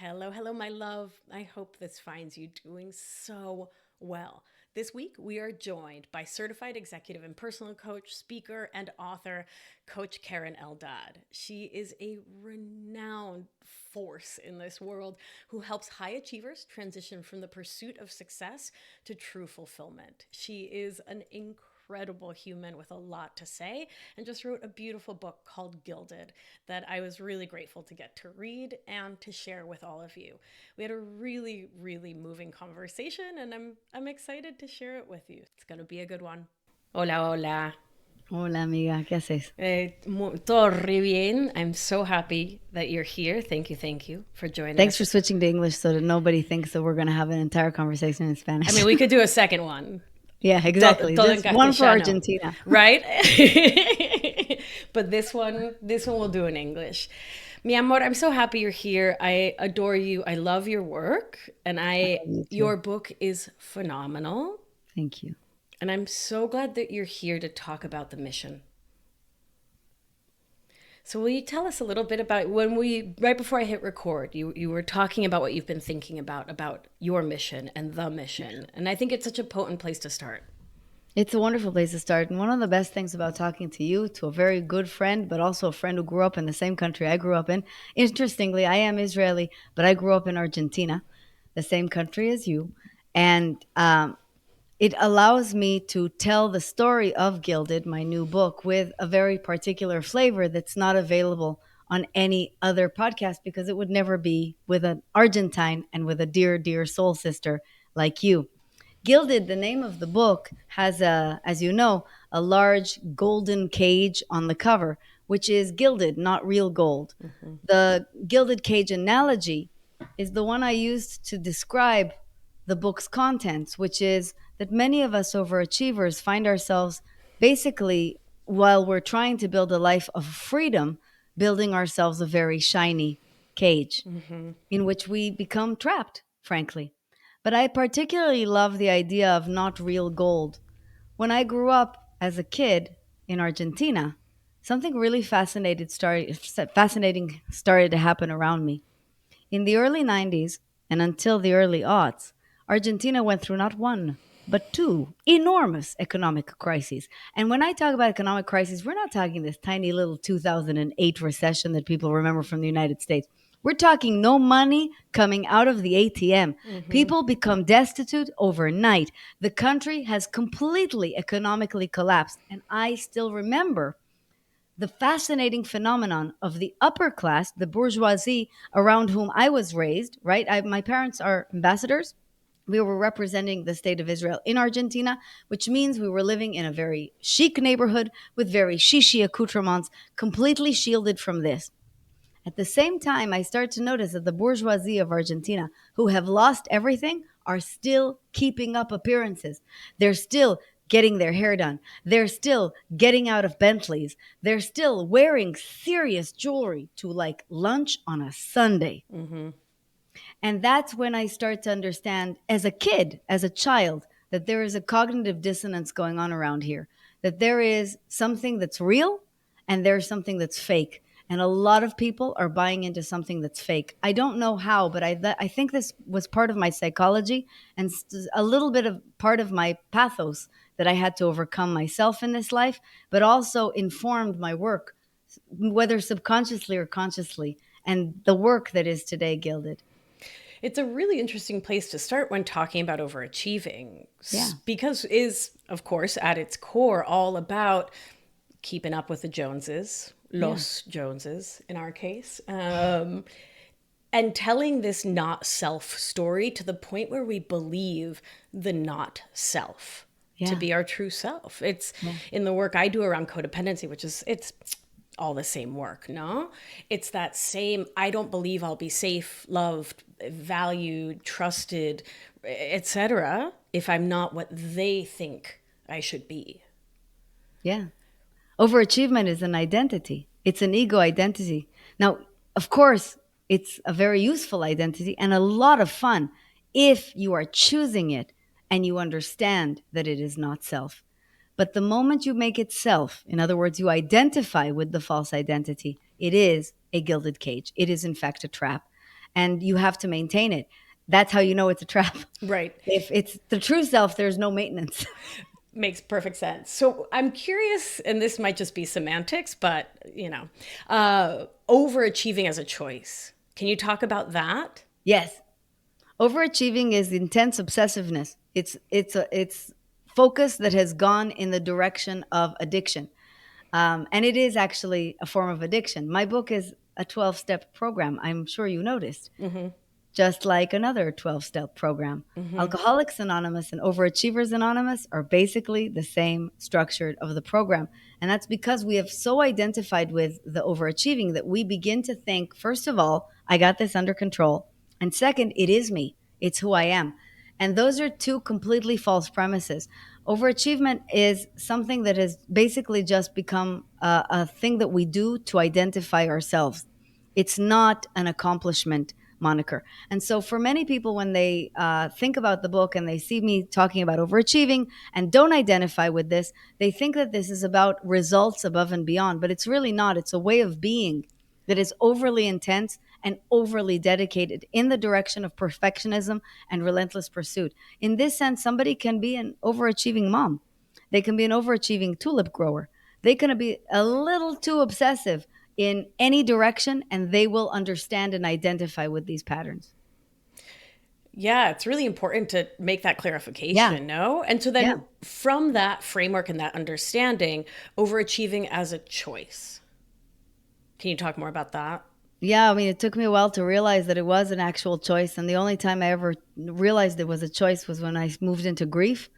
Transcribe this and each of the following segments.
Hello, hello, my love. I hope this finds you doing so well. This week, we are joined by certified executive and personal coach, speaker, and author, Coach Keren Eldad. She is a renowned force in this world who helps high achievers transition from the pursuit of success to true fulfillment. She is an incredible human with a lot to say and just wrote a beautiful book called Gilded that I was really grateful to get to read and to share with all of you. We had a really, really moving conversation and I'm excited to share it with you. It's going to be a good one. Hola, hola. Hola amiga, ¿qué haces? Todo re bien. I'm so happy that you're here. Thank you for joining Thanks us. for switching to English so that nobody thinks that we're going to have an entire conversation in Spanish. I mean, we could do a second one. Yeah, exactly. Todo en Just one for castellano, Argentina. right? But this one we'll do in English. Mi amor, I'm so happy you're here. I adore you. I love your work, and I love you your too. book is phenomenal. Thank you. And I'm so glad that you're here to talk about the mission. So will you tell us a little bit about right before I hit record, you were talking about what you've been thinking about your mission and the mission. And I think it's such a potent place to start. It's a wonderful place to start. And one of the best things about talking to you, to a very good friend, but also a friend who grew up in the same country I grew up in. Interestingly, I am Israeli, but I grew up in Argentina, the same country as you. And it allows me to tell the story of Gilded, my new book, with a very particular flavor that's not available on any other podcast because it would never be with an Argentine and with a dear, dear soul sister like you. Gilded, the name of the book, has as you know, a large golden cage on the cover, which is gilded, not real gold. The gilded cage analogy is the one I used to describe the book's contents, which is that many of us overachievers find ourselves basically, while we're trying to build a life of freedom, building ourselves a very shiny cage in which we become trapped, frankly. But I particularly love the idea of not real gold. When I grew up as a kid in Argentina, something really fascinating started to happen around me. In the early 90s and until the early aughts, Argentina went through not one, but two enormous economic crises. And when I talk about economic crises, we're not talking this tiny little 2008 recession that people remember from the United States. We're talking no money coming out of the ATM. People become destitute overnight. The country has completely economically collapsed. And I still remember the fascinating phenomenon of the upper class, the bourgeoisie around whom I was raised, right? My parents are ambassadors. We were representing the state of Israel in Argentina, which means we were living in a very chic neighborhood with very shishi accoutrements, completely shielded from this. At the same time, I start to notice that the bourgeoisie of Argentina, who have lost everything, are still keeping up appearances. They're still getting their hair done. They're still getting out of Bentleys. They're still wearing serious jewelry to like lunch on a Sunday. And that's when I start to understand, as a kid, as a child, that there is a cognitive dissonance going on around here, that there is something that's real and there's something that's fake. And a lot of people are buying into something that's fake. I don't know how, but I think this was part of my psychology and a little bit of part of my pathos that I had to overcome myself in this life, but also informed my work, whether subconsciously or consciously, and the work that is today Gilded. It's a really interesting place to start when talking about overachieving Yeah. because is of course at its core all about keeping up with the Joneses, Yeah. Los Joneses in our case, and telling this not self story to the point where we believe the not self to Yeah. be our true self. It's Yeah. in the work I do around codependency, which is it's all the same work, no? It's that same I don't believe I'll be safe, loved, valued, trusted, etc. if I'm not what they think I should be. Yeah. Overachievement is an identity. It's an ego identity. Now, of course, it's a very useful identity and a lot of fun if you are choosing it and you understand that it is not self. But the moment you make it self, in other words, you identify with the false identity, it is a gilded cage. It is, in fact, a trap. and you have to maintain it. That's how you know it's a trap. Right. If it's the true self, there's no maintenance. Makes perfect sense. So I'm curious, and this might just be semantics, but overachieving as a choice. Can you talk about that? Yes. Overachieving is intense obsessiveness. It's focus that has gone in the direction of addiction. And it is actually a form of addiction. My book is a 12-step program. I'm sure you noticed. Just like another 12-step program. Alcoholics Anonymous and Overachievers Anonymous are basically the same structure of the program. And that's because we have so identified with the overachieving that we begin to think, first of all, I got this under control. And second, it is me, it's who I am. And those are two completely false premises. Overachievement is something that has basically just become a thing that we do to identify ourselves. It's not an accomplishment moniker. And so, for many people, when they think about the book and they see me talking about overachieving and don't identify with this, they think that this is about results above and beyond. But it's really not. It's a way of being that is overly intense and overly dedicated in the direction of perfectionism and relentless pursuit. In this sense, somebody can be an overachieving mom, they can be an overachieving tulip grower, they can be a little too obsessive in any direction, and they will understand and identify with these patterns. Yeah, it's really important to make that clarification, Yeah. no? And so then Yeah. from that framework and that understanding, overachieving as a choice. Can you talk more about that? Yeah, I mean, it took me a while to realize that it was an actual choice. And the only time I ever realized it was a choice was when I moved into grief.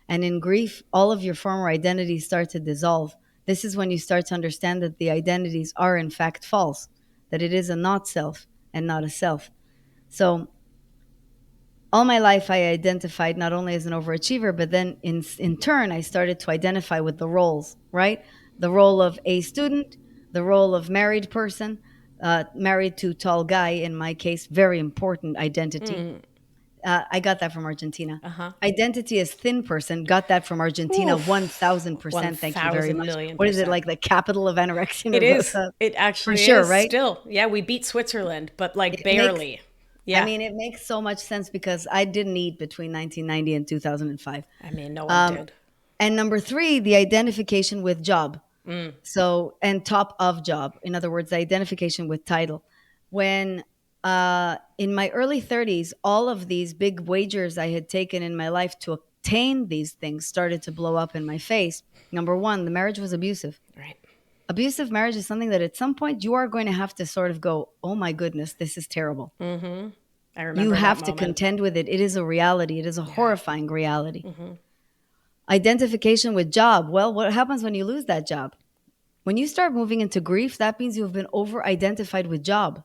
And in grief, all of your former identities start to dissolve. This is when you start to understand that the identities are, in fact, false, that it is a not self and not a self. So, all my life, I identified not only as an overachiever, but then in turn, I started to identify with the roles, right? The role of a student, the role of married person, married to tall guy, in my case, very important identity. I got that from Argentina. Identity as thin person, got that from Argentina, Oof, 1000%. Thank you very 1,000 much. million What is it, percent. like the capital of anorexia It is. nervosa? It For actually sure, is right? still. Yeah, we beat Switzerland, but like It makes, barely. I Yeah. mean, it makes so much sense because I didn't eat between 1990 and 2005. I mean, no one Um, did. and number three, the identification with job. So, and top of job. In other words, the identification with title. When in my early 30s, all of these big wagers I had taken in my life to obtain these things started to blow up in my face. Number one, the marriage was abusive. Right. Abusive marriage is something that at some point you are going to have to sort of go, oh my goodness, this is terrible. I You remember that have to moment. contend with it. It is a reality. It is a horrifying reality. Identification with job. Well, what happens when you lose that job? When you start moving into grief, that means you have been over identified with job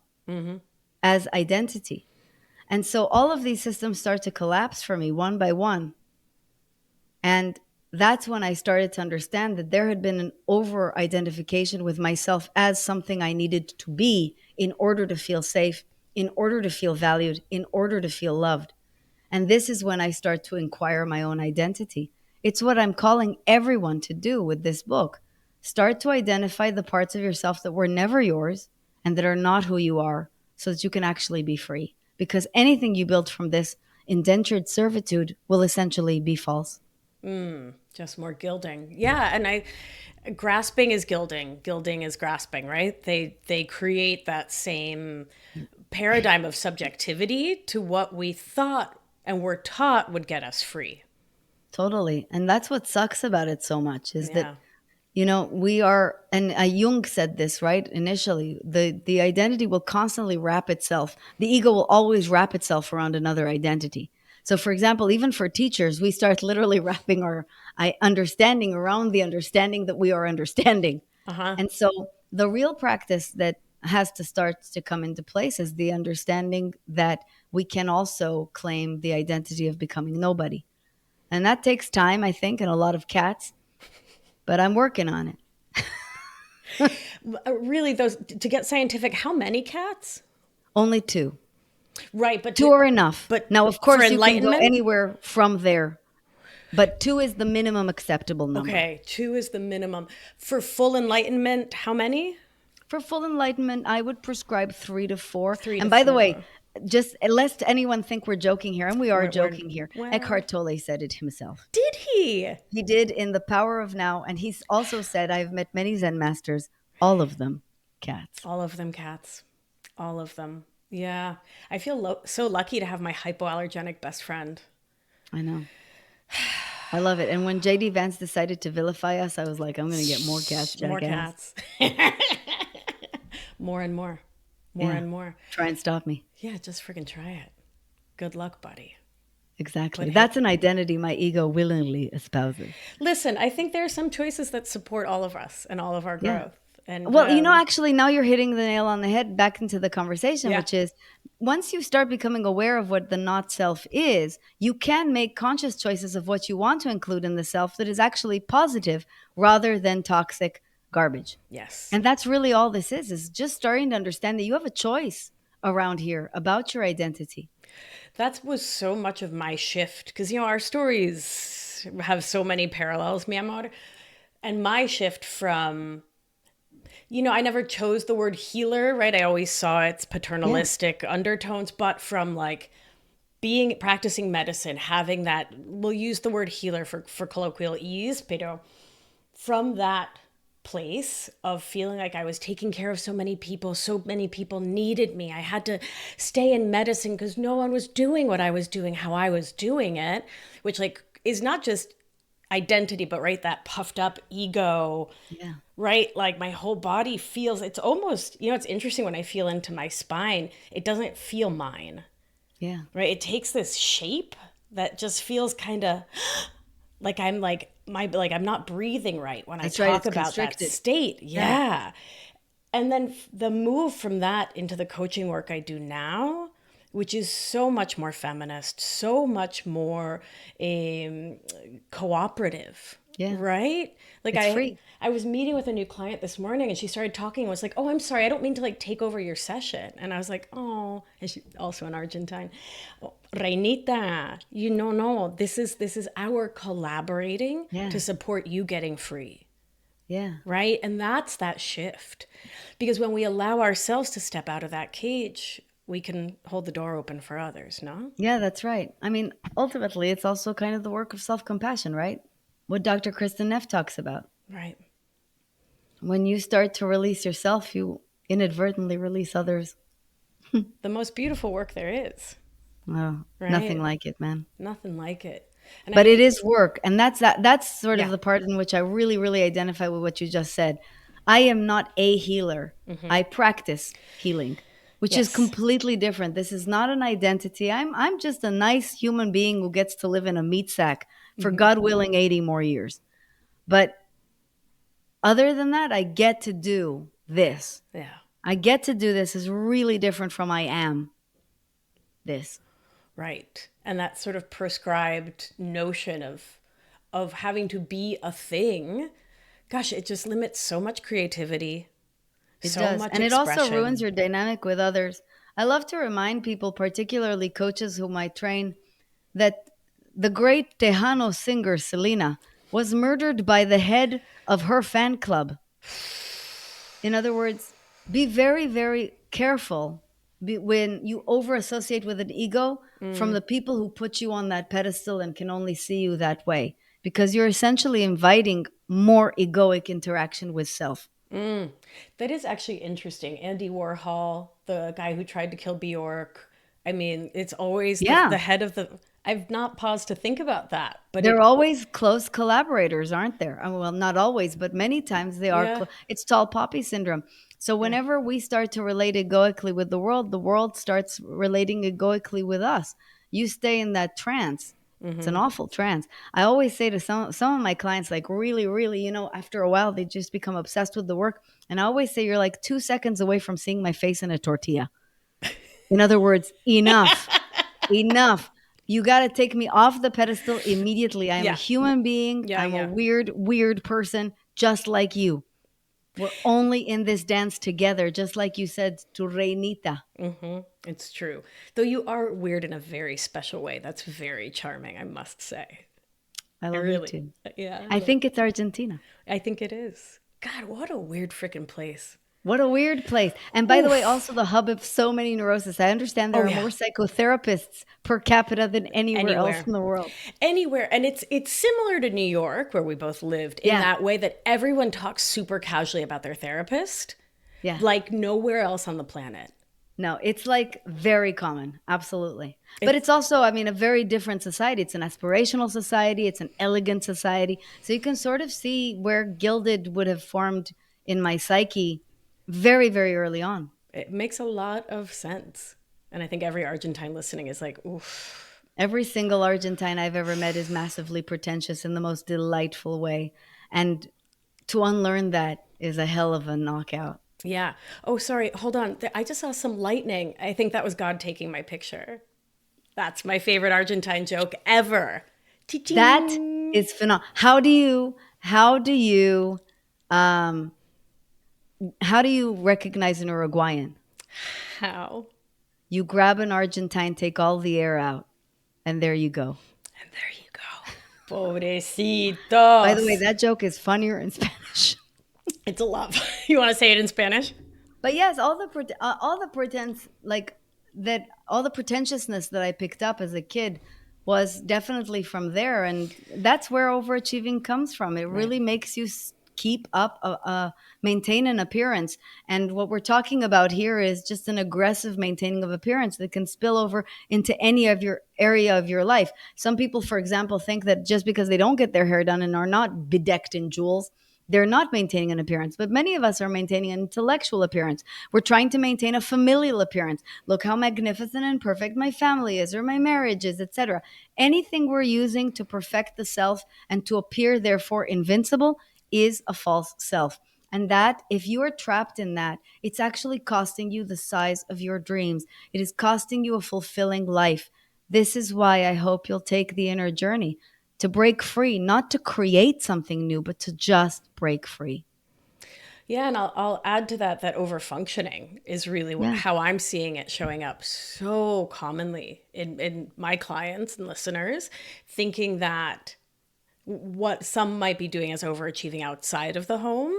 as identity. And so all of these systems start to collapse for me one by one. And that's when I started to understand that there had been an over identification with myself as something I needed to be in order to feel safe, in order to feel valued, in order to feel loved. And this is when I start to inquire my own identity. It's what I'm calling everyone to do with this book. Start to identify the parts of yourself that were never yours and that are not who you are so that you can actually be free. Because anything you built from this indentured servitude will essentially be false. Just more gilding. Yeah, and I grasping is gilding. Gilding is grasping, right? They create that same paradigm of subjectivity to what we thought and were taught would get us free. Totally. And that's what sucks about it so much is Yeah. that, we are, and Jung said this, right? Initially, the identity will constantly wrap itself. The ego will always wrap itself around another identity. So, for example, even for teachers, we start literally wrapping our understanding around the understanding that we are understanding. Uh-huh. And so, the real practice that has to start to come into place is the understanding that we can also claim the identity of becoming nobody. And that takes time, I think, and a lot of cats, but I'm working on it. Really, those to get scientific, how many cats? Only two. Right, but Two are enough. but Now, of for course, you can go enlightenment? anywhere from there, but two is the minimum acceptable number. Okay, 2 is the minimum. For full enlightenment, how many? For full enlightenment, I would prescribe 3 to 4. 3 to And by the way, 4. just lest anyone think we're joking here, and we are We're joking here. well, Eckhart Tolle said it himself. did he? He did in The Power of Now, and he's also said, I've met many Zen masters, all of them cats. All of them cats. All of them. Yeah. I feel so lucky to have my hypoallergenic best friend. I know. I love it. And when JD Vance decided to vilify us, I was like, I'm going to get more cats, jackass. More cats. More and more. More Yeah. and more. Try and stop me. Yeah, just freaking try it. Good luck, buddy. Exactly. But That's an identity my ego willingly espouses. Listen, I think there are some choices that support all of us and all of our Yeah. growth. And Well, actually, now you're hitting the nail on the head back into the conversation, Yeah. which is once you start becoming aware of what the not self is, you can make conscious choices of what you want to include in the self that is actually positive rather than toxic garbage. Yes. And that's really all this is just starting to understand that you have a choice around here about your identity. That was so much of my shift because, our stories have so many parallels, mi amor. And my shift from, I never chose the word healer, right? I always saw its paternalistic undertones, but from like practicing medicine, having that, we'll use the word healer for colloquial ease, pero from that place of feeling like I was taking care of so many people needed me. I had to stay in medicine because no one was doing what I was doing, how I was doing it, which like is not just identity, but right, that puffed up ego. Yeah. Right? Like my whole body feels, it's almost, it's interesting when I feel into my spine, it doesn't feel mine. Yeah. Right? It takes this shape that just feels kind of like I'm like I'm not breathing right when I talk about that state. Yeah. And then the move from that into the coaching work I do now, which is so much more feminist, so much more cooperative. Yeah. Right? Like It's free. I was meeting with a new client this morning and she started talking and was like, "Oh, I'm sorry. I don't mean to like take over your session." And I was like, "Oh," and she's also an Argentine. "Oh, Reinita, no, this is our collaborating to support you getting free." Yeah. Right? And that's that shift. Because when we allow ourselves to step out of that cage, we can hold the door open for others, no? Yeah, that's right. I mean, ultimately, it's also kind of the work of self-compassion, right? What Dr. Kristen Neff talks about. Right. When you start to release yourself, you inadvertently release others. The most beautiful work there is. Oh, Right? nothing like it, man. Nothing like it. And But it is work. And that's sort Yeah. of the part in which I really, really identify with what you just said. I am not a healer. I practice healing, which is Yes. completely different. This is not an identity. I'm just a nice human being who gets to live in a meat sack for God willing 80 more years. But other than that, I get to do this. Yeah. I get to do this is really different from I am this. Right. And that sort of prescribed notion of having to be a thing, gosh, it just limits so much creativity. It so does. much And it also expression. ruins your dynamic with others. I love to remind people, particularly coaches whom I train, that the great Tejano singer Selena was murdered by the head of her fan club. In other words, be very, very careful when you over associate with an ego from the people who put you on that pedestal and can only see you that way, because you're essentially inviting more egoic interaction with self. That is actually interesting. Andy Warhol, the guy who tried to kill Bjork. I mean, it's always Yeah. the head of the. I've not paused to think about that, but They're always close collaborators, aren't there? Well, not always, but many times they are. Yeah. It's tall poppy syndrome. So whenever we start to relate egoically with the world starts relating egoically with us. You stay in that trance. It's an awful trance. I always say to some of my clients, like really, really, after a while, they just become obsessed with the work. And I always say, you're like 2 seconds away from seeing my face in a tortilla. In other words, enough, enough. You got to take me off the pedestal immediately. I am a Yeah. human being. Yeah, I'm yeah. a weird, weird person, just like you. We're only in this dance together, just like you said to Reinita. It's true. Though you are weird in a very special way. That's very charming, I must say. I love really, you too. yeah. I think it's Argentina. I think it is. God, what a weird freaking place. What a weird place. And by the way, also Oof. the hub of so many neuroses. I understand Oh there are yeah. more psychotherapists per capita than anywhere else Anywhere. in the world. Anywhere. And it's similar to New York where we both lived in Yeah. that way that everyone talks super casually about their therapist Yeah. like nowhere else on the planet. No, it's like very common. Absolutely. But It's it's also, I mean, a very different society. It's an aspirational society, it's an elegant society. So you can sort of see where Gilded would have formed in my psyche very, very early on. it makes a lot of sense. And I think every Argentine listening is like, oof. Every single Argentine I've ever met is massively pretentious in the most delightful way. And to unlearn that is a hell of a knockout. Yeah. Oh, sorry. Hold on. I just saw some lightning. I think that was God taking my picture. That's my favorite Argentine joke ever. That Ching. is phenomenal. Um, how do you recognize an Uruguayan? How? You grab an Argentine, take all the air out, and there you go. And there you go. By the way, Pobrecitos. that joke is funnier in Spanish. It's a lot. You want to say it in Spanish? But yes, all the pretense, like that, all the pretentiousness that I picked up as a kid was definitely from there, and that's where overachieving comes from. It Right. really makes you keep up, maintain an appearance. And what we're talking about here is just an aggressive maintaining of appearance that can spill over into any of your area of your life. Some people, for example, think that just because they don't get their hair done and are not bedecked in jewels, they're not maintaining an appearance, but many of us are maintaining an intellectual appearance. We're trying to maintain a familial appearance. Look how magnificent and perfect my family is, or my marriage is, etc. Anything we're using to perfect the self and to appear, therefore, invincible is a false self. And that, if you are trapped in that, it's actually costing you the size of your dreams. It is costing you a fulfilling life. This is why I hope you'll take the inner journey to break free, not to create something new, but to just break free. Yeah, and I'll add to that that overfunctioning is really Yeah. how I'm seeing it showing up so commonly in my clients and listeners, thinking that what some might be doing as overachieving outside of the home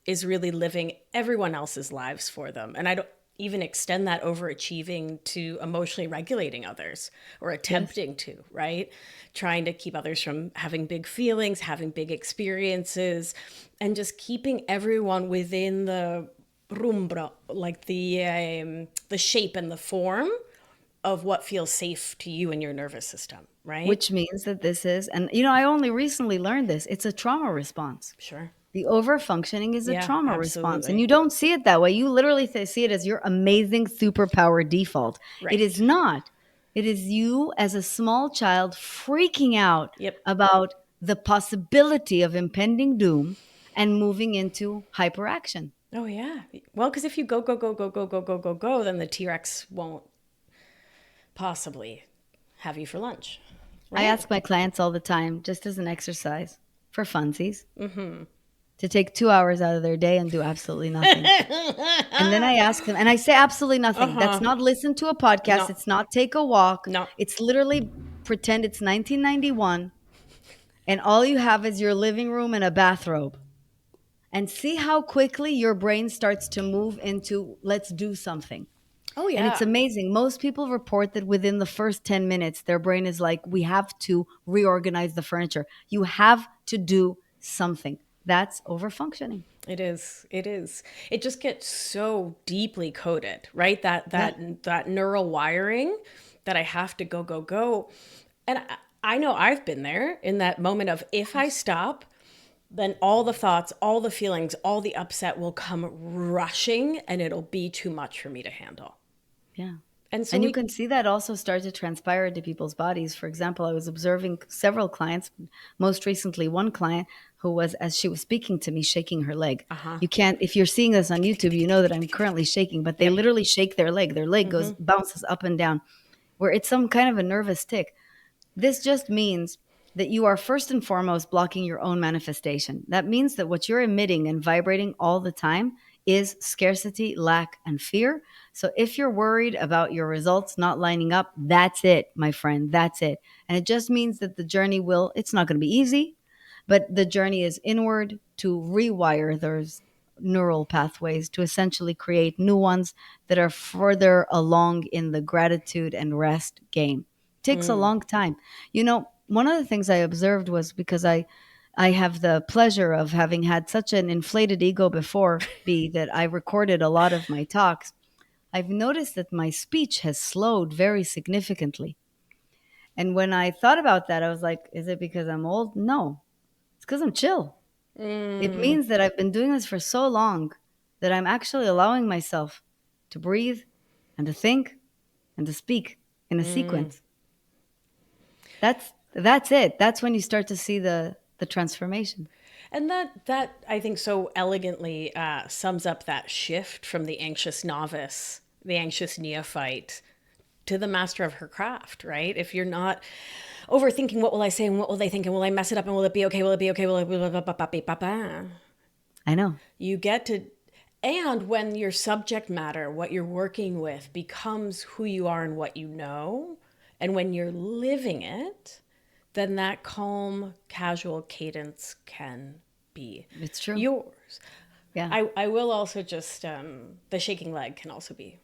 is really living everyone else's lives for them. And I don't even extend that overachieving to emotionally regulating others or Yes. attempting to, right? Trying to keep others from having big feelings, having big experiences, and just keeping everyone within the rumbra, like the shape and the form of what feels safe to you and your nervous system, right? Which means that this is, and you know, I only recently learned this, it's a trauma response. Sure. The overfunctioning is a Yeah, trauma response. And absolutely. you don't see it that way. You literally see it as your amazing superpower default. It is Right. not. It is you as a small child freaking out Yep. about the possibility of impending doom and moving into hyperaction. Oh yeah. Well, because if you go, go, go, go, go, go, go, go, go, then the T Rex won't possibly have you for lunch. I Right? ask my clients all the time, just as an exercise for funsies, to take 2 hours out of their day and do absolutely nothing. And then I ask them, and I say absolutely nothing. That's Uh-huh. not listen to a podcast. No. It's not take a walk. No. It's literally pretend it's 1991 and all you have is your living room and a bathrobe. And see how quickly your brain starts to move into let's do something. Oh And it's yeah. amazing. Most people report that within the first 10 minutes, their brain is like, we have to reorganize the furniture. You have to do something. That's overfunctioning. It is. It is. It just gets so deeply coded, right? That Yeah. that neural wiring that I have to go, go, go. And I know I've been there in that moment of if I stop, then all the thoughts, all the feelings, all the upset will come rushing and it'll be too much for me to handle. Yeah. And so And you we, can see that also start to transpire into people's bodies. For example, I was observing several clients, most recently, one client who was, as she was speaking to me, shaking her leg. uh-huh. You can't, if you're seeing this on YouTube, you know that I'm currently shaking, but they Yep. literally shake their leg. Their leg goes, bounces up and down, where it's some kind of a nervous tick. This just means that you are first and foremost blocking your own manifestation. That means that what you're emitting and vibrating all the time is scarcity, lack, and fear. So if you're worried about your results not lining up, that's it, my friend. That's it. And it just means that the journey it's not going to be easy, but the journey is inward to rewire those neural pathways to essentially create new ones that are further along in the gratitude and rest game. Takes a long time. One of the things I observed was because I have the pleasure of having had such an inflated ego before, be that I recorded a lot of my talks. I've noticed that my speech has slowed very significantly. And when I thought about that, I was like, is it because I'm old? No, it's because I'm chill. It means that I've been doing this for so long that I'm actually allowing myself to breathe and to think and to speak in a sequence. That's it. That's when you start to see the transformation. And that I think so elegantly sums up that shift from the anxious novice, the anxious neophyte, to the master of her craft, right? If you're not overthinking what will I say and what will they think and will I mess it up and will it be okay? Will it be okay? Will it be I know. you get to and when your subject matter, what you're working with becomes who you are and what you know, and when you're living it, then that calm, casual cadence can be It's true. yours. Yeah. I will also just, the shaking leg can also be,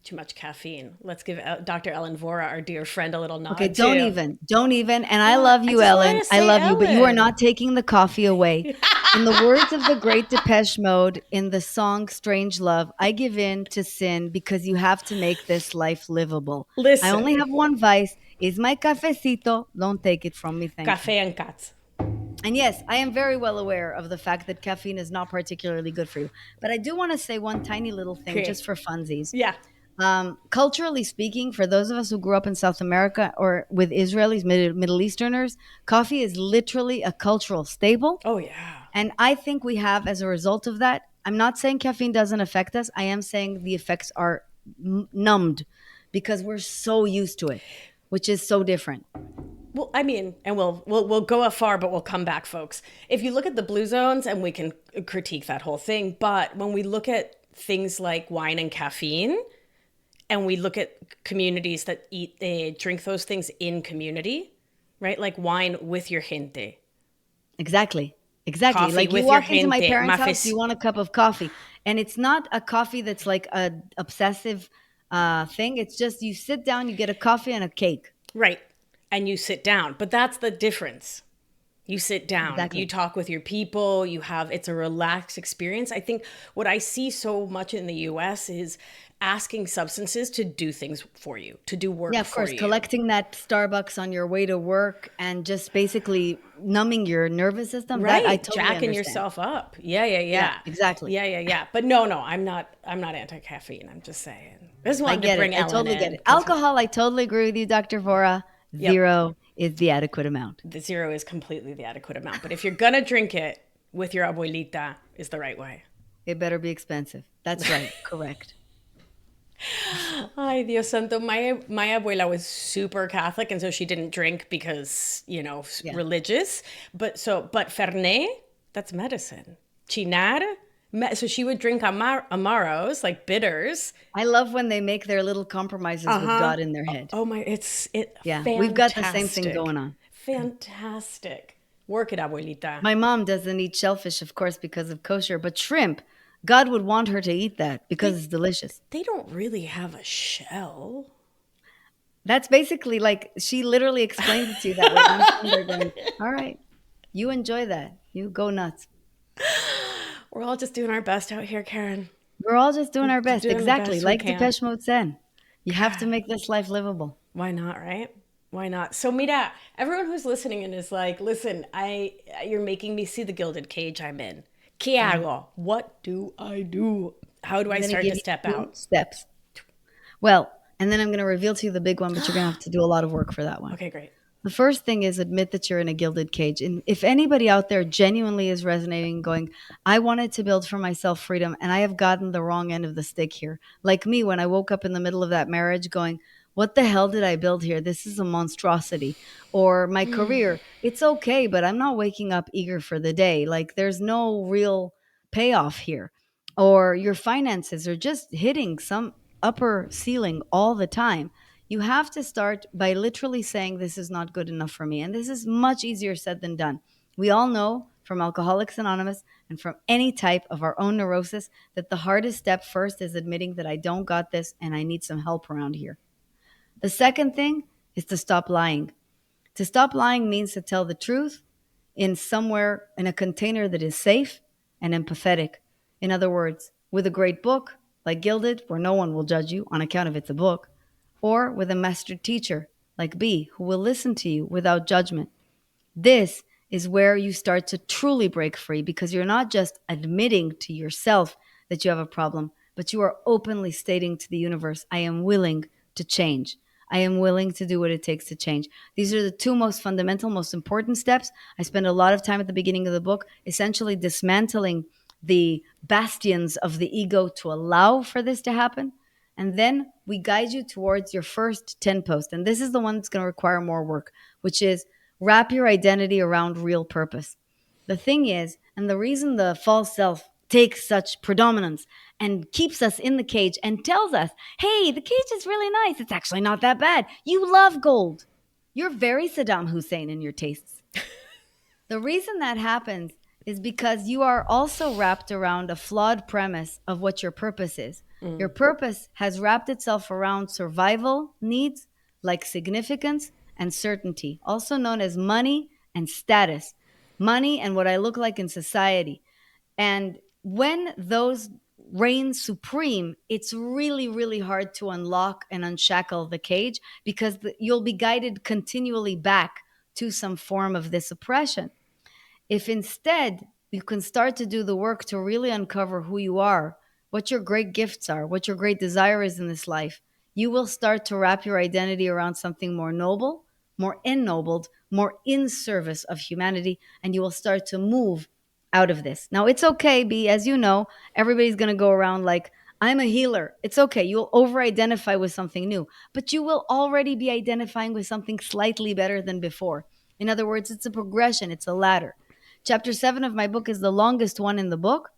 too much caffeine. Let's give Dr. Ellen Vora, our dear friend, a little nod Okay, don't too. even. Don't even. And I What? love I you, just wanted Ellen. to I say love you, but you are Ellen. not taking the coffee away. In the words of the great Depeche Mode in the song Strange Love, I give in to sin because you have to make this life livable. I only Listen, have one vice, is my cafecito. Don't take it from me, thank you. cafe and cats. And yes, I am very well aware of the fact that caffeine is not particularly good for you. But I do want to say one tiny little thing Okay. just for funsies. Yeah. Culturally speaking, for those of us who grew up in South America or with Israelis, Middle Easterners, coffee is literally a cultural staple. Oh, yeah. And I think we have, as a result of that, I'm not saying caffeine doesn't affect us. I am saying the effects are numbed because we're so used to it, which is so different. Well, I mean, and we'll go afar, but we'll come back, folks. If you look at the blue zones, and we can critique that whole thing, but when we look at things like wine and caffeine, and we look at communities that drink those things in community, right? Like wine with your gente, Exactly. Exactly. coffee Like you with your walk into my gente, parents' house, do you want a cup of coffee? And it's not a coffee that's like a obsessive thing. It's just you sit down, you get a coffee and a cake. right? And you sit down, but that's the difference. You sit down, you Exactly. talk with your people, it's a relaxed experience. I think what I see so much in the US is asking substances to do things for you, to do Yeah, work of for course. you. Collecting that Starbucks on your way to work and just basically numbing your nervous system. That I Right, totally jacking understand. yourself up. Yeah, yeah, Yeah, yeah. exactly. Yeah, yeah, yeah. But no, I'm not anti-caffeine. I'm just saying. I just I wanted to get it. bring I Ellen totally get in it. because Alcohol, I totally agree with you, Dr. Vora. yep, Zero is the adequate amount. the zero is completely the adequate amount. But if you're gonna drink it with your abuelita is the right way. It better be expensive. That's right. Correct. Ay, Dios santo. My abuela was super Catholic, and so she didn't drink because, Yeah. religious. But Fernet, that's medicine. Chinar, so she would drink amaros, like bitters. I love when they make their little compromises with Uh-huh. God in their head. Oh my, it Yeah, we've got the same thing fantastic. going on. Fantastic. Work it, abuelita. My mom doesn't eat shellfish, of course, because of kosher, but shrimp, God would want her to eat that because They it's delicious. they don't really have a shell. That's basically like she literally explains it to you that way. And I'm sitting there going, all right, you enjoy that. You go nuts. We're all just doing our best out here, Karen. We're all just doing our best. Doing the Exactly. best we Like can. Depeche Mode said, you have to make this life livable. Why not, right? Why not? So Mira, everyone who's listening and is like, listen, you're making me see the gilded cage I'm in. ¿Qué hago? What do I do? How do I I'm going to start give to you step two out? steps. Well, and then I'm going to reveal to you the big one, but you're going to have to do a lot of work for that one. Okay, great. The first thing is admit that you're in a gilded cage. And if anybody out there genuinely is resonating, going, I wanted to build for myself freedom and I have gotten the wrong end of the stick here. Like me, when I woke up in the middle of that marriage going, what the hell did I build here? This is a monstrosity. Or my career, it's okay, but I'm not waking up eager for the day. Like there's no real payoff here. Or your finances are just hitting some upper ceiling all the time. You have to start by literally saying, this is not good enough for me. And this is much easier said than done. We all know from Alcoholics Anonymous and from any type of our own neurosis, that the hardest step first is admitting that I don't got this and I need some help around here. The second thing is to stop lying. To stop lying means to tell the truth in somewhere in a container that is safe and empathetic. In other words, with a great book like Gilded, where no one will judge you on account of it's a book, or with a master teacher like B, who will listen to you without judgment. This is where you start to truly break free because you're not just admitting to yourself that you have a problem, but you are openly stating to the universe, I am willing to change. I am willing to do what it takes to change. These are the two most fundamental, most important steps. I spend a lot of time at the beginning of the book essentially dismantling the bastions of the ego to allow for this to happen. And then we guide you towards your first 10 posts. And this is the one that's going to require more work, which is wrap your identity around real purpose. The thing is, and the reason the false self takes such predominance and keeps us in the cage and tells us, hey, the cage is really nice. It's actually not that bad. You love gold. You're very Saddam Hussein in your tastes. The reason that happens is because you are also wrapped around a flawed premise of what your purpose is. Your purpose has wrapped itself around survival needs like significance and certainty, also known as money and status, money and what I look like in society. And when those reign supreme, it's really, really hard to unlock and unshackle the cage because you'll be guided continually back to some form of this oppression. If instead you can start to do the work to really uncover who you are, what your great gifts are, what your great desire is in this life, you will start to wrap your identity around something more noble, more ennobled, more in service of humanity, and you will start to move out of this. Now, it's okay, B, as you know, everybody's going to go around like, I'm a healer. It's okay. You'll over identify with something new, but you will already be identifying with something slightly better than before. In other words, it's a progression, it's a ladder. Chapter 7 of my book is the longest one in the book.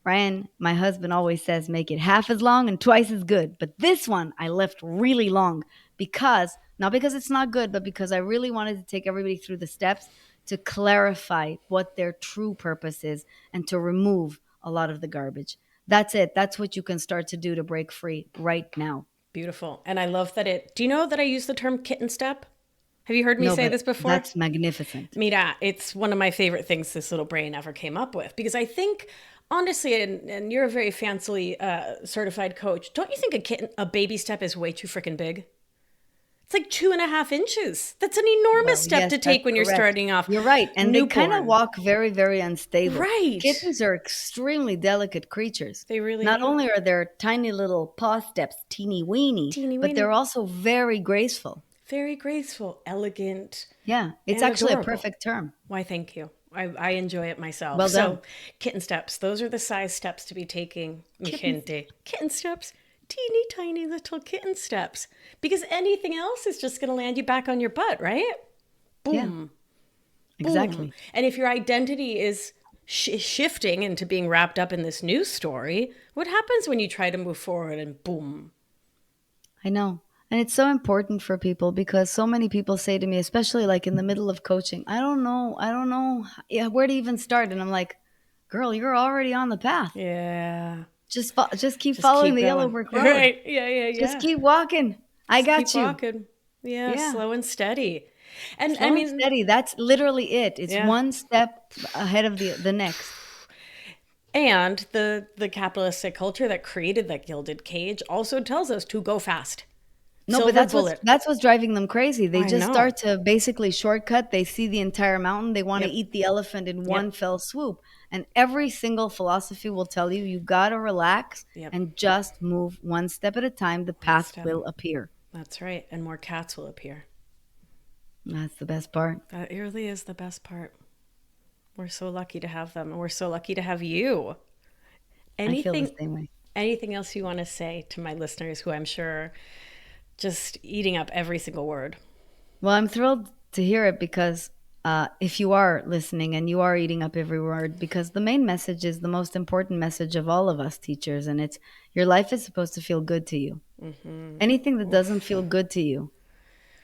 Ryan, my husband, always says make it half as long and twice as good. But this one I left really long because, not because it's not good, but because I really wanted to take everybody through the steps to clarify what their true purpose is and to remove a lot of the garbage. That's it. That's what you can start to do to break free right now. Beautiful. And I love that do you know that I use the term kitten step? Have you heard me No, say but this before? that's magnificent. Mira, it's one of my favorite things this little brain ever came up with because I think, honestly, and you're a very fancily certified coach, don't you think a baby step is way too freaking big? It's like 2.5 inches. That's an enormous step yes, to take when you're correct. starting off. You're right. And they kind of newborn. walk very, very unstable. Right. Kittens are extremely delicate creatures. They really Not are. only are their tiny little paw steps teeny weeny, Teeny but weeny. they're also very graceful. Very graceful, elegant. Yeah, it's and actually adorable. a perfect term. Why, thank you. I enjoy it myself. Well done. So, kitten steps. Those are the size steps to be taking. Mi gente. Kitten steps. Teeny tiny little kitten steps. Because anything else is just going to land you back on your butt, right? Boom. Yeah, exactly. Boom. And if your identity is shifting into being wrapped up in this news story, what happens when you try to move forward and boom? I know. And it's so important for people because so many people say to me, especially like in the middle of coaching, I don't know where to even start. And I'm like, girl, you're already on the path. Yeah. Just keep following the yellow brick road. Right. Yeah. Just keep walking. I got keep you. Walking. Yeah, slow and steady. And Slow and steady. That's literally it. It's one step ahead of the next. And the capitalistic culture that created that gilded cage also tells us to go fast. No, Silver but bullet. that's what's driving them crazy. They just know. start to basically shortcut. They see the entire mountain. They want to eat the elephant in one fell swoop. And every single philosophy will tell you, you got to relax and just move one step at a time. The path will appear. That's right. And more cats will appear. That's the best part. That really is the best part. We're so lucky to have them. And we're so lucky to have you. I feel the same way. Anything else you want to say to my listeners who I'm sure just eating up every single word? Well, I'm thrilled to hear it because if you are listening and you are eating up every word, because the main message is the most important message of all of us teachers, and it's your life is supposed to feel good to you. Mm-hmm. Anything that doesn't feel good to you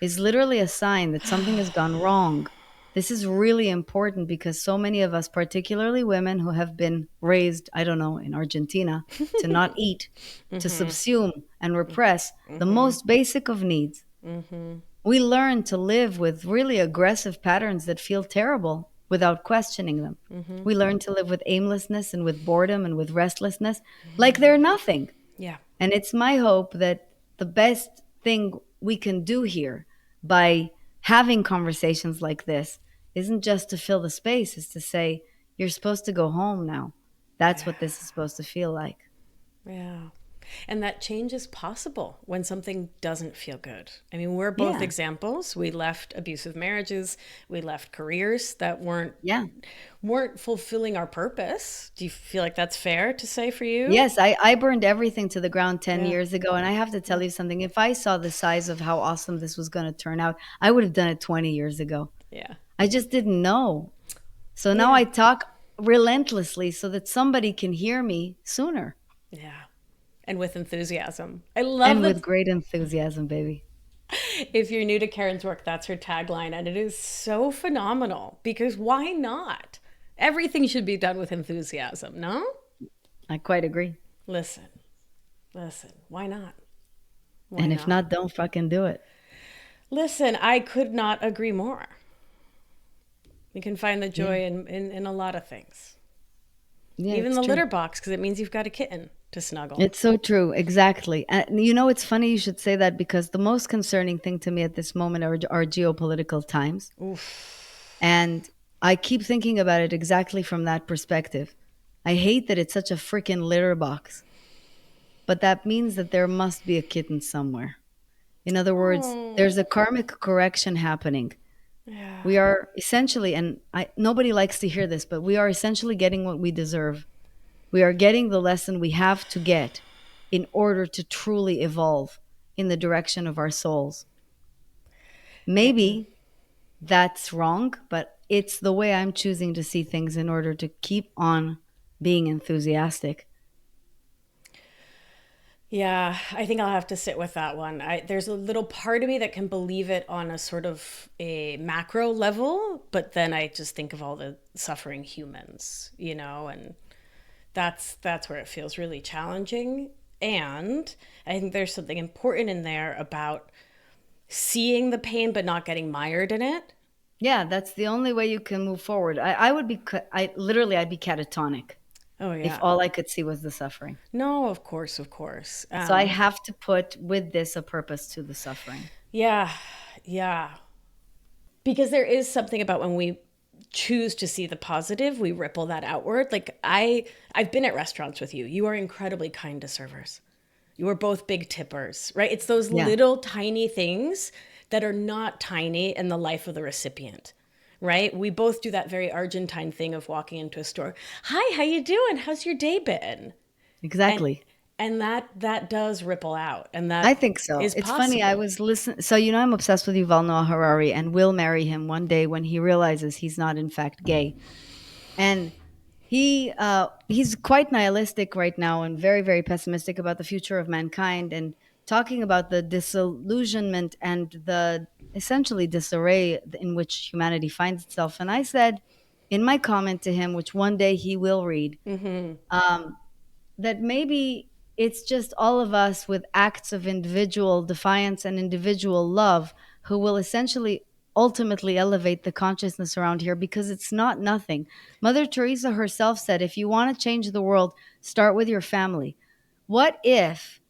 is literally a sign that something has gone wrong. This is really important because so many of us, particularly women who have been raised, I don't know, in Argentina, to not eat, to subsume and repress the most basic of needs, we learn to live with really aggressive patterns that feel terrible without questioning them. We learn to live with aimlessness and with boredom and with restlessness like they're nothing. Yeah. And it's my hope that the best thing we can do here by having conversations like this isn't just to fill the space, is to say, you're supposed to go home now. That's what this is supposed to feel like. Yeah. And that change is possible when something doesn't feel good. I mean, we're both Yeah. examples. We left abusive marriages, we left careers that Yeah. weren't fulfilling our purpose. Do you feel like that's fair to say for you? Yes, I burned everything to the ground 10 Yeah. years ago. And I have to tell you something. If I saw the size of how awesome this was going to turn out, I would have done it 20 years ago. Yeah. I just didn't know. So now Yeah. I talk relentlessly so that somebody can hear me sooner Yeah. And with enthusiasm. I love and that. with great enthusiasm, baby. If you're new to Karen's work, that's her tagline. And it is so phenomenal because why not? Everything should be done with enthusiasm, no? I quite agree. Listen, listen, why not? Why And if not, don't fucking do it. Listen, I could not agree more. You can find the joy Yeah. in a lot of things. Yeah, Even it's the true. litter box, because it means you've got a kitten to snuggle. It's so true. Exactly. And you know, it's funny you should say that because the most concerning thing to me at this moment are geopolitical times. Oof. And I keep thinking about it exactly from that perspective. I hate that it's such a freaking litter box, but that means that there must be a kitten somewhere. In other words, there's a karmic correction happening. Yeah. We are essentially, and nobody likes to hear this, but we are essentially getting what we deserve. We are getting the lesson we have to get in order to truly evolve in the direction of our souls. Maybe that's wrong, but it's the way I'm choosing to see things in order to keep on being enthusiastic. Yeah, I think I'll have to sit with that one. There's a little part of me that can believe it on a sort of a macro level, but then I just think of all the suffering humans, and that's where it feels really challenging. And I think there's something important in there about seeing the pain but not getting mired in it. Yeah, that's the only way you can move forward. I would be, I'd be catatonic Oh if yeah. all I could see was the suffering. No, of course, of course. So I have to put with this a purpose to the suffering. Yeah, yeah. Because there is something about when we choose to see the positive, we ripple that outward. Like I've been at restaurants with you. You are incredibly kind to servers. You are both big tippers, right? It's those Yeah. little tiny things that are not tiny in the life of the recipient. Right? We both do that very Argentine thing of walking into a store. Hi, how you doing? How's your day been? And Exactly. and that does ripple out, and I that think so. is It's funny. I possible. was listening. So, I'm obsessed with Yuval Noah Harari and will marry him one day when he realizes he's not, in fact, gay. And he's quite nihilistic right now and very, very pessimistic about the future of mankind and talking about the disillusionment and the essentially disarray in which humanity finds itself. And I said in my comment to him, which one day he will read, um, that maybe it's just all of us with acts of individual defiance and individual love who will essentially ultimately elevate the consciousness around here because it's not nothing. Mother Teresa herself said, if you want to change the world, start with your family. What if,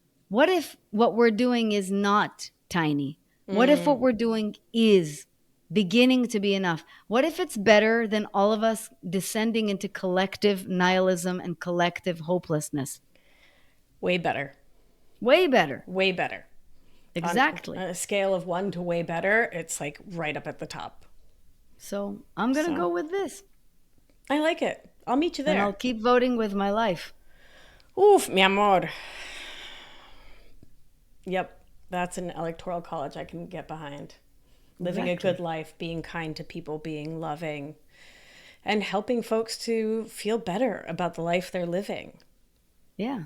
what we're doing is not tiny? What if what we're doing is beginning to be enough? What if it's better than all of us descending into collective nihilism and collective hopelessness? Way better. Way better. Way better. On Exactly. a scale of 1 to way better, it's like right up at the top. So I'm going to So go with this I like it. I'll meet you and I'll there. keep voting with my life. Oof, mi amor. Yep, that's an electoral college I can get behind. Living a good Exactly. life, being kind to people, being loving, and helping folks to feel better about the life they're living. Yeah.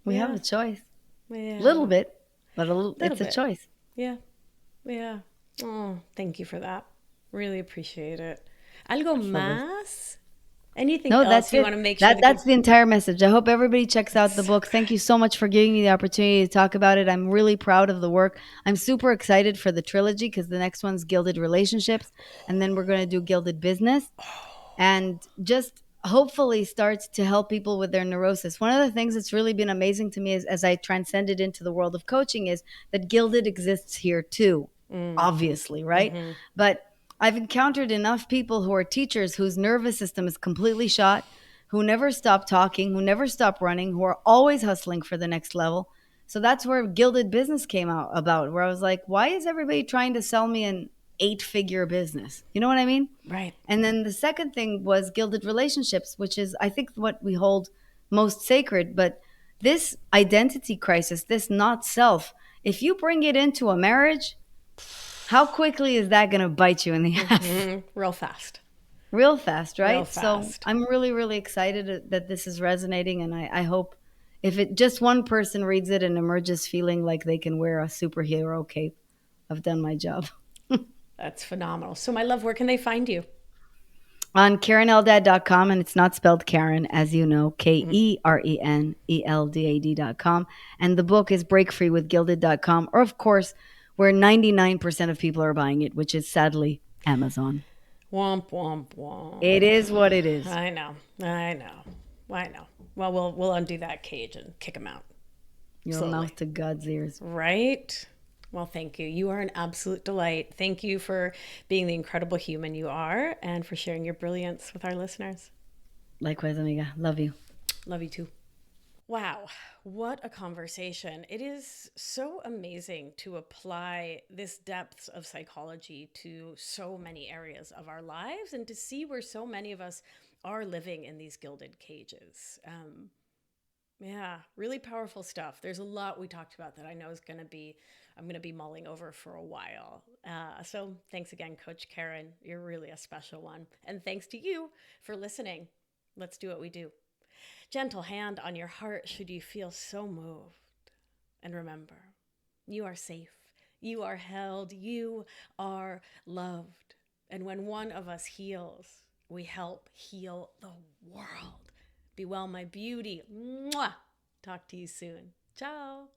We have Yeah, a choice. Little yeah, bit, but little it's a bit. choice. Yeah, yeah. Oh, thank you for that. Really appreciate it. Algo For real. más? Anything No, else that's you it. want to make sure the That's good? the entire message. I hope everybody checks out the It's so book. Thank you good. so much for giving me the opportunity to talk about it. I'm really proud of the work. I'm super excited for the trilogy because the next one's Gilded Relationships, and then we're going to do Gilded Business, and just hopefully starts to help people with their neurosis. One of the things that's really been amazing to me is as I transcended into the world of coaching is that Gilded exists here too, obviously, right? But I've encountered enough people who are teachers whose nervous system is completely shot, who never stop talking, who never stop running, who are always hustling for the next level. So that's where Gilded Business came out about, where I was like, why is everybody trying to sell me an 8-figure business? You know what I mean? Right. And then the second thing was Gilded Relationships, which is, I think, what we hold most sacred. But this identity crisis, this not self, if you bring it into a marriage, how quickly is that going to bite you in the ass? Real fast. Real fast, Real right? So fast. I'm really, really excited that this is resonating. And I hope if it just one person reads it and emerges feeling like they can wear a superhero cape, I've done my job. That's phenomenal. So, my love, where can they find you? On KerenEldad.com, and it's not spelled Karen, as you know, KerenEldad.com. And the book is breakfreewithgilded.com, or of course, where 99% of people are buying it, which is sadly Amazon. Womp womp womp. It is what it is. I know. I know. I know. Well, we'll undo that cage and kick him out Your slowly. mouth to God's ears. Right? Well, thank you. You are an absolute delight. Thank you for being the incredible human you are and for sharing your brilliance with our listeners. Likewise, amiga. Love you. Love you too. Wow, what a conversation. It is so amazing to apply this depth of psychology to so many areas of our lives and to see where so many of us are living in these gilded cages. Yeah, really powerful stuff. There's a lot we talked about that I know is I'm going to be mulling over for a while. So thanks again, Coach Keren. You're really a special one. And thanks to you for listening. Let's do what we do. Gentle hand on your heart should you feel so moved. And remember, you are safe. You are held. You are loved. And when one of us heals, we help heal the world. Be well, my beauty. Mwah! Talk to you soon. Ciao.